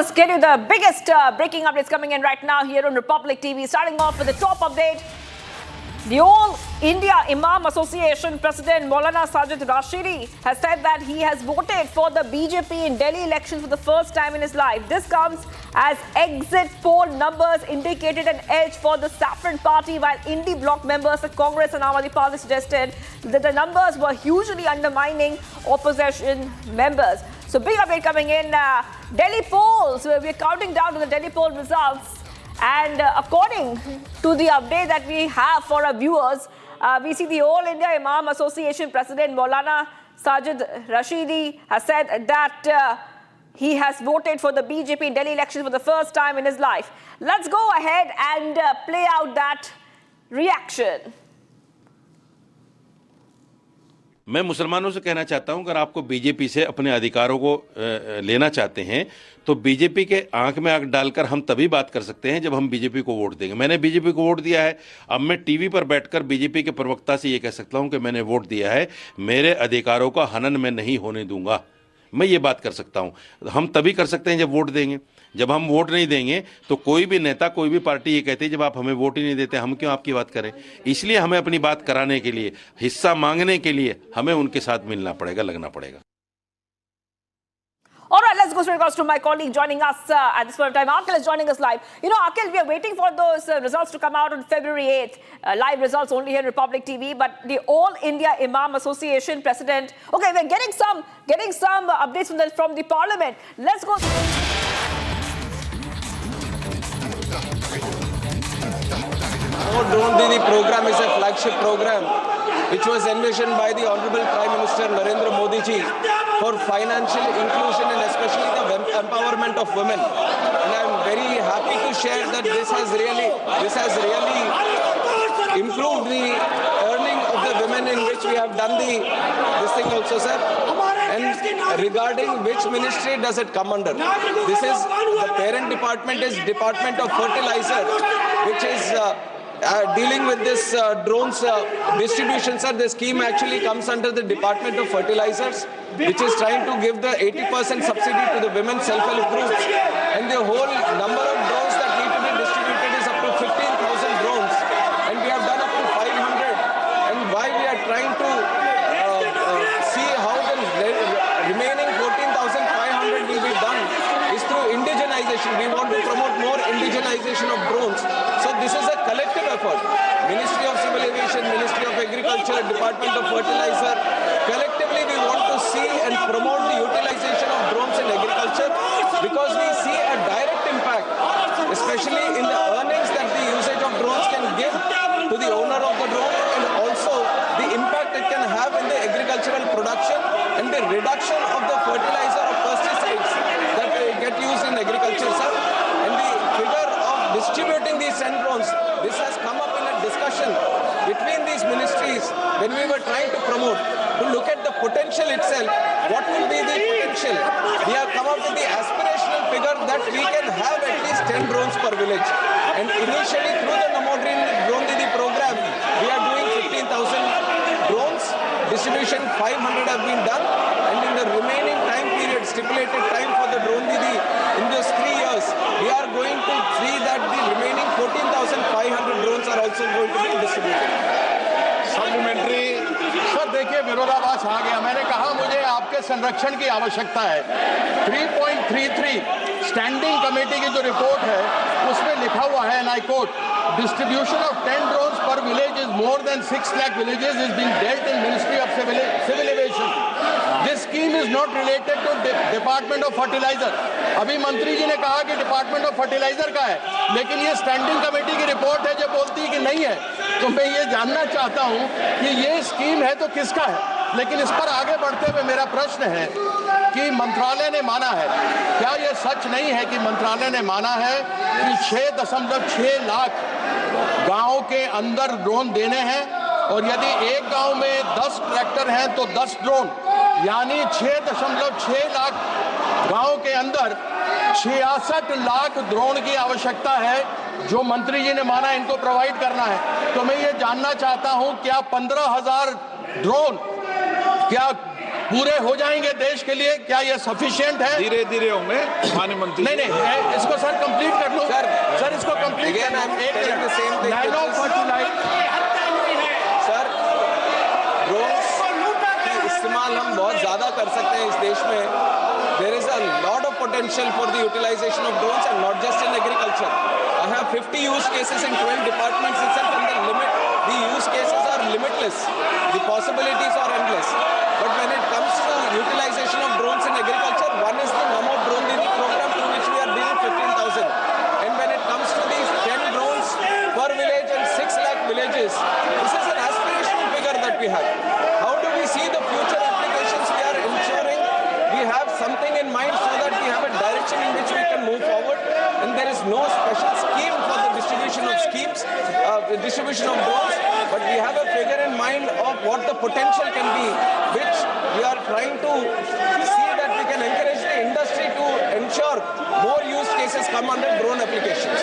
us get you the biggest breaking updates coming in right now here on Republic TV. Starting off with the top update. The All India Imam Association President Maulana Sajid Rashidi has said that he has voted for the BJP in Delhi elections for the first time in his life. This comes as exit poll numbers indicated an edge for the Saffron Party, while indie bloc members of Congress and Aam Aadmi Party suggested that the numbers were hugely undermining opposition members. So big update coming in. Delhi polls, we're counting down to the Delhi poll results. And according to the update that we have for our viewers, we see the All India Imam Association President Maulana Sajid Rashidi has said that he has voted for the BJP in Delhi elections for the first time in his life. Let's go ahead and play out that reaction. मैं मुसलमानों से कहना चाहता हूं, अगर आपको BJP से अपने अधिकारों को लेना चाहते हैं तो बीजेपी के आंख में आंख डालकर हम तभी बात कर सकते हैं जब हम बीजेपी को वोट देंगे। मैंने बीजेपी को वोट दिया है, अब मैं टीवी पर बैठकर बीजेपी के प्रवक्ता से ये कह सकता हूं कि मैंने वोट दिया है, मेरे अधिकारों का हनन मैं नहीं होने दूंगा। मैं ये बात कर सकता हूं। हम तभी कर सकते हैं जब वोट देंगे। जब हम वोट नहीं देंगे तो कोई भी नेता, कोई भी पार्टी ये कहती है जब आप हमें वोट ही नहीं देते हम क्यों आपकी बात करें। इसलिए हमें अपनी बात कराने के लिए, हिस्सा मांगने के लिए हमें उनके साथ मिलना पड़ेगा, लगना पड़ेगा। All right, let's go straight across to my colleague joining us at this point of time. Akhil is joining us live. You know, Akhil, we are waiting for those results to come out on February 8th. Live results only here in Republic TV. But the All India Imam Association President. Okay, we're getting some updates from the Parliament. Let's go. Our Drone Didi program is a flagship program which was envisioned by the Honorable Prime Minister Narendra Modi ji for financial inclusion and especially the empowerment of women. And I am very happy to share that this has really improved the earning of the women, in which we have done this thing also, sir. And regarding which ministry does it come under? This is the parent department is Department of Fertilizer, which is dealing with this drones distribution, sir. The scheme actually comes under the Department of Fertilizers, which is trying to give the 80% subsidy to the women self-help groups. And the whole number of drones that need to be distributed is up to 15,000 drones. And we have done up to 500. And why we are trying to see how the remaining 14,500 will be done is through indigenization. We want to promote more indigenization of drones. So this is a collective effort. Ministry of Civil Aviation, Ministry of Agriculture, Department of Fertilizer. Collectively we want to see and promote the utilization of drones in agriculture, because we see a direct impact, especially in the earnings that the usage of drones can give to the owner of the drone, and also the impact it can have in the agricultural production and the reduction of the fertilizer or pesticides that get used in agriculture, sir. And the figure of distributing these send drones, this has come up in a discussion between these ministries when we were trying to promote, to look at the potential itself. What will be the potential? We have come up with the aspirational figure that we can have at least 10 drones per village. And initially through the Namo Drone Didi program, we are doing 15,000 drones. Distribution 500 have been done. And in the remaining time period, stipulated time for the Drone Didi, in those 3 years, we are going to see that the remaining 14,500 drones are also going to be distributed. Supplementary sir, देखिए विरोधाभास आ गया। मैंने कहा मुझे आपके संरक्षण की आवश्यकता है। 3.33 स्टैंडिंग कमेटी की जो रिपोर्ट है उसमें लिखा हुआ है, and I quote, distribution of 10 drones per village is more than 6 lakh villages is being dealt in Ministry of Civil Aviation. This scheme is not related to Department of Fertilizer. अभी मंत्री जी ने कहा कि डिपार्टमेंट ऑफ फर्टिलाइजर का है, लेकिन ये standing committee की रिपोर्ट है जो बोलती है कि नहीं है। तो मैं ये जानना चाहता हूँ कि ये स्कीम है तो किसका है। लेकिन इस पर आगे बढ़ते हुए मेरा प्रश्न है कि मंत्रालय ने माना है, क्या ये सच नहीं है कि मंत्रालय ने माना है कि 6.6 लाख गांव के अंदर ड्रोन देने हैं, और यदि एक गांव में 10 ट्रैक्टर हैं तो 10 ड्रोन, यानी 6.6 लाख गांव के अंदर 66 लाख ड्रोन की आवश्यकता है, जो मंत्री जी ने माना इनको प्रोवाइड करना है। तो मैं ये जानना चाहता हूं, क्या 15,000 ड्रोन क्या पूरे हो जाएंगे देश के लिए? क्या ये सफिशिएंट है? धीरे धीरे होंगे माननीय मंत्री। नहीं मैं इसको सर कंप्लीट कर लूं। सर इसको complete Again, I'm telling the same thing. Nano fertiliser sir, drones की इस्तेमाल हम बहुत ज़्यादा कर सकते हैं इस देश में. There is a lot of potential for the utilization of drones and not just in agriculture. I have 50 use cases in 12 departments itself, and the use cases are limitless. The possibilities are endless. But when it comes to utilization of drones in agriculture, one is the Namo Drone Didi program, through which we are giving 15,000. And when it comes to these 10 drones per village and 6 lakh villages, this is an aspirational figure that we have. How do we see the future applications? We are ensuring we have something in mind so that we have a direction in which we can move forward. And there is no special scheme for the distribution of drones, but we have a figure in mind of what the potential can be, which we are trying to see that we can encourage the industry to ensure more use cases come under drone applications.